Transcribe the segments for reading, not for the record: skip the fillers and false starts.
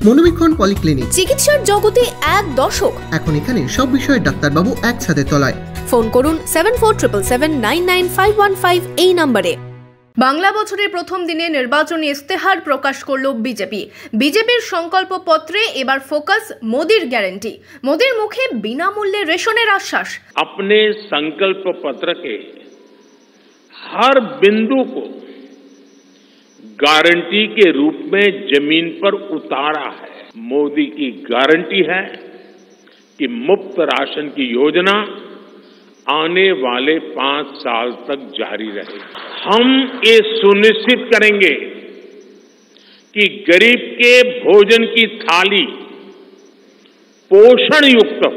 মনোবীক্ষণ polyclinic, চিকিৎসার জগতে এক দশক। এখন এখানে সব বিষয়ে ডাক্তারবাবু একসাথে তলায়। ফোন করুন 7477799515 এই নম্বরে। বাংলা বছরের প্রথম দিনে নির্বাচনী ইস্তেহার প্রকাশ করল বিজেপি। বিজেপির সংকল্প পত্রে এবার ফোকাস মোদির গ্যারান্টি। মোদির মুখে বিনামূল্যে রেশনের আশ্বাস। अपने संकल्प पत्र के हर बिंदु को गारंटी के रूप में जमीन पर उतारा है। मोदी की गारंटी है कि मुफ्त राशन की योजना आने वाले 5 साल तक जारी रहेगी। हम ये सुनिश्चित करेंगे कि गरीब के भोजन की थाली पोषण युक्त हो।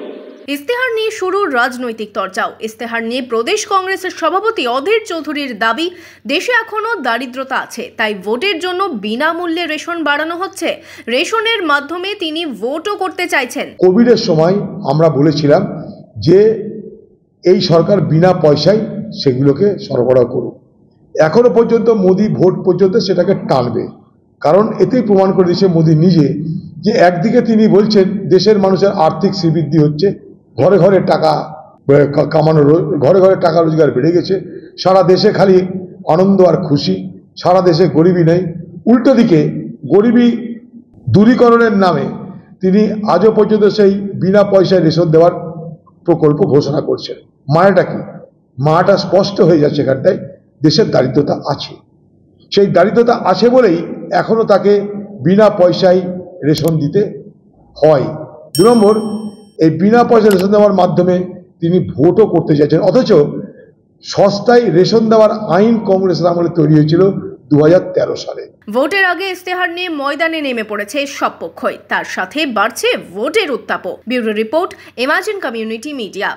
ইস্তেহার নিয়ে শুরু রাজনৈতিক চর্চাও। ইস্তেহার নিয়ে প্রদেশ কংগ্রেসের সভাপতি অধীর চৌধুরীর দাবি, দেশে এখনো দারিদ্রতা আছে, তাই ভোটের জন্য বিনামূল্যে রেশন বাড়ানো হচ্ছে। রেশনের মাধ্যমে তিনি ভোটও করতে চাইছেন। কোভিডের সময় আমরা বলেছিলাম যে এই সরকার বিনা পয়সায় সেগুলোকে সরবরাহ করুক। এখনো পর্যন্ত মোদি ভোট পর্যন্ত সেটাকে টানবে, কারণ এতেই প্রমাণ করে দিয়েছে মোদি নিজে যে একদিকে তিনি বলছেন দেশের মানুষের আর্থিক শ্রীবৃদ্ধি হচ্ছে, ঘরে ঘরে টাকা কামানোর, ঘরে ঘরে টাকা রোজগার বেড়ে গেছে, সারা দেশে খালি আনন্দ আর খুশি, সারা দেশে গরিবী নেই। উল্টো দিকে গরিবী দূরীকরণের নামে তিনি আজও পর্যন্ত সেই বিনা পয়সায় রেশন দেওয়ার প্রকল্প ঘোষণা করছেন। মায়াটা কি? মায়াটা স্পষ্ট হয়ে যাচ্ছে এখানটায়, দেশের দারিদ্রতা আছে। সেই দারিদ্রতা আছে বলেই এখনো তাকে বিনা পয়সায় রেশন দিতে হয়। 2 নম্বর, এই বিনা পয়সা রেশন দেওয়ার মাধ্যমে তিনি ভোটও করতে চাইছেন, অথচ সস্তায় রেশন দেওয়ার আইন কংগ্রেসের আমলে তৈরি হয়েছিল 2013 সালে। ভোটের আগে ইস্তেহার নিয়ে ময়দানে নেমে পড়েছে সব পক্ষই, তার সাথে বাড়ছে ভোটের উত্তাপও। Bureau report, imagine community media.